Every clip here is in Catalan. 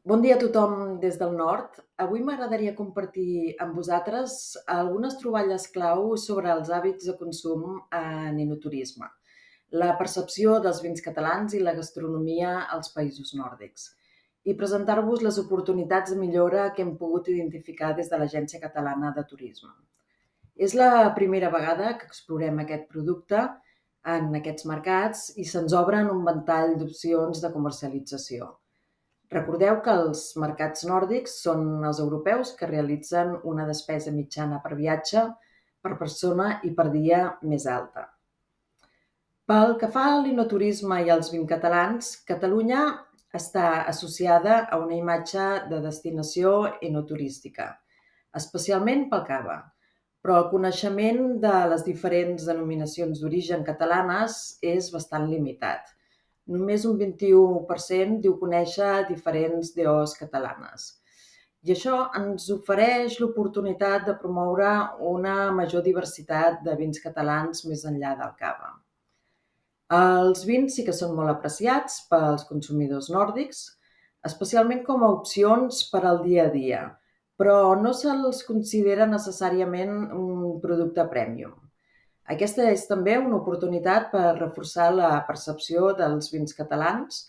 Bon dia a tothom des del nord. Avui m'agradaria compartir amb vosaltres algunes troballes clau sobre els hàbits de consum en enoturisme, la percepció dels vins catalans i la gastronomia als països nòrdics, i presentar-vos les oportunitats de millora que hem pogut identificar des de l'Agència Catalana de Turisme. És la primera vegada que explorem aquest producte en aquests mercats i se'ns obren un ventall d'opcions de comercialització. Recordeu que els mercats nòrdics són els europeus que realitzen una despesa mitjana per viatge, per persona i per dia més alta. Pel que fa a l'enoturisme i als vins catalans, Catalunya està associada a una imatge de destinació enoturística, especialment pel cava, però el coneixement de les diferents denominacions d'origen catalanes és bastant limitat. Només un 21% diu conèixer diferents DOs catalanes. I això ens ofereix l'oportunitat de promoure una major diversitat de vins catalans més enllà del cava. Els vins sí que són molt apreciats pels consumidors nòrdics, especialment com a opcions per al dia a dia, però no se'ls considera necessàriament un producte prèmium. Aquesta és també una oportunitat per reforçar la percepció dels vins catalans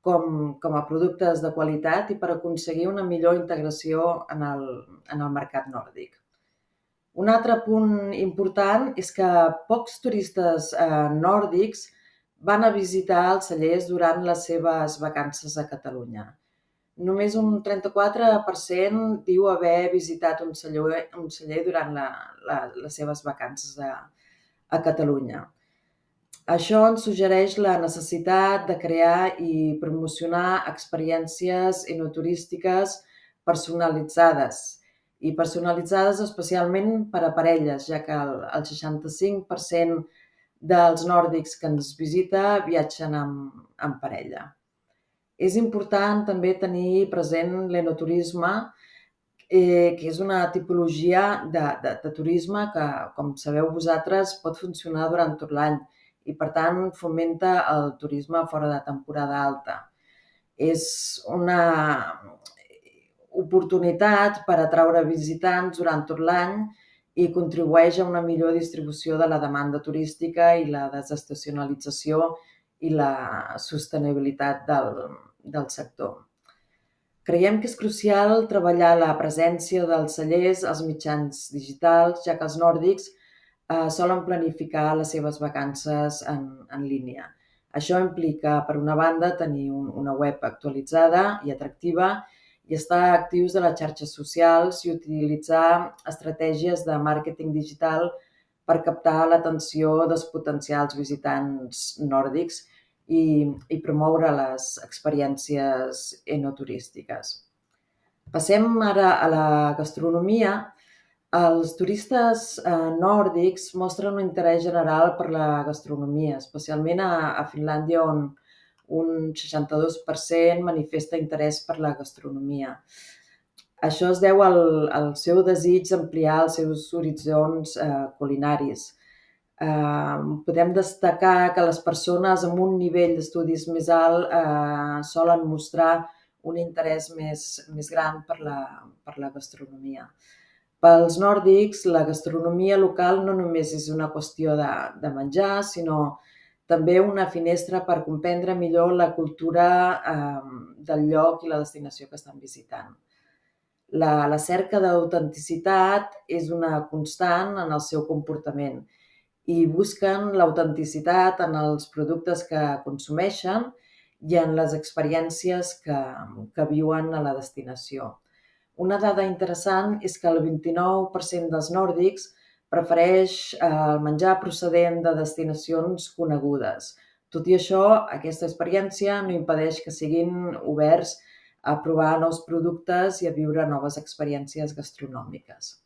com a productes de qualitat i per aconseguir una millor integració en el mercat nòrdic. Un altre punt important és que pocs turistes nòrdics van a visitar els cellers durant les seves vacances a Catalunya. Només un 34% diu haver visitat un celler durant les seves vacances a Catalunya. Això ens suggereix la necessitat de crear i promocionar experiències enoturístiques personalitzades, i personalitzades especialment per a parelles, ja que el 65% dels nòrdics que ens visita viatgen en parella. És important també tenir present l'enoturisme, que és una tipologia de turisme que, com sabeu vosaltres, pot funcionar durant tot l'any i, per tant, fomenta el turisme fora de temporada alta. És una oportunitat per atraure visitants durant tot l'any i contribueix a una millor distribució de la demanda turística i la desestacionalització i la sostenibilitat del sector. Creiem que és crucial treballar la presència dels cellers als mitjans digitals, ja que els nòrdics solen planificar les seves vacances en línia. Això implica, per una banda, tenir una web actualitzada i atractiva i estar actius a les xarxes socials i utilitzar estratègies de màrqueting digital per captar l'atenció dels potencials visitants nòrdics i promoure les experiències enoturístiques. Passem ara a la gastronomia. Els turistes nòrdics mostren un interès general per la gastronomia, especialment a Finlàndia, on un 62% manifesta interès per la gastronomia. Això es deu al seu desig d'ampliar els seus horitzons culinaris. Podem destacar que les persones amb un nivell d'estudis més alt solen mostrar un interès més gran per la gastronomia. Pels nòrdics, la gastronomia local no només és una qüestió de menjar, sinó també una finestra per comprendre millor la cultura del lloc i la destinació que estan visitant. La cerca d'autenticitat és una constant en el seu comportament i busquen l'autenticitat en els productes que consumeixen i en les experiències que viuen a la destinació. Una dada interessant és que el 29% dels nòrdics prefereix el menjar procedent de destinacions conegudes. Tot i això, aquesta experiència no impedeix que siguin oberts a provar nous productes i a viure noves experiències gastronòmiques.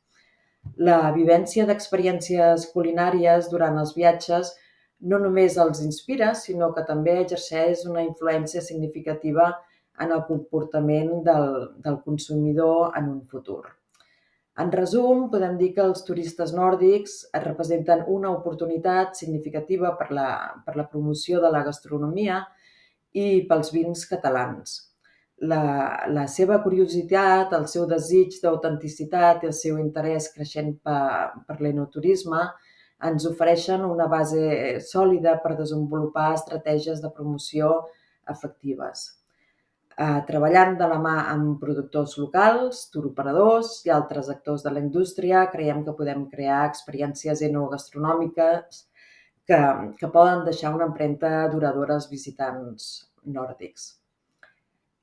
La vivència d'experiències culinàries durant els viatges no només els inspira, sinó que també exerceix una influència significativa en el comportament del consumidor en un futur. En resum, podem dir que els turistes nòrdics representen una oportunitat significativa per la promoció de la gastronomia i pels vins catalans. La seva curiositat, el seu desig d'autenticitat i el seu interès creixent per l'enoturisme ens ofereixen una base sòlida per desenvolupar estratègies de promoció efectives. Treballant de la mà amb productors locals, turoperadors i altres actors de la indústria, creiem que podem crear experiències enogastronòmiques que poden deixar una empremta duradora als visitants nòrdics.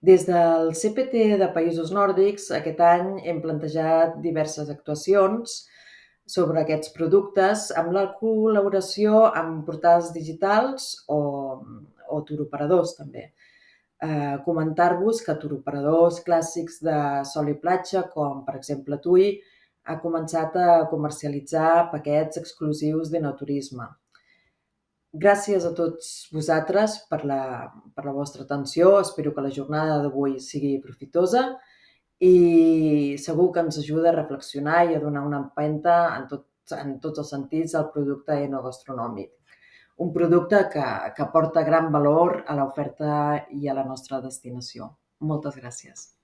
Des del CPT de Països Nòrdics, aquest any hem plantejat diverses actuacions sobre aquests productes amb la col·laboració amb portals digitals o turoperadors també. Comentar-vos que turoperadors clàssics de sol i platja, com per exemple TUI, ha començat a comercialitzar paquets exclusius d'enoturisme. Gràcies a tots vosaltres per la vostra atenció. Espero que la jornada d'avui sigui profitosa i segur que ens ajuda a reflexionar i a donar una empenta en tots els sentits al producte enogastronòmic. Un producte que aporta gran valor a l'oferta i a la nostra destinació. Moltes gràcies.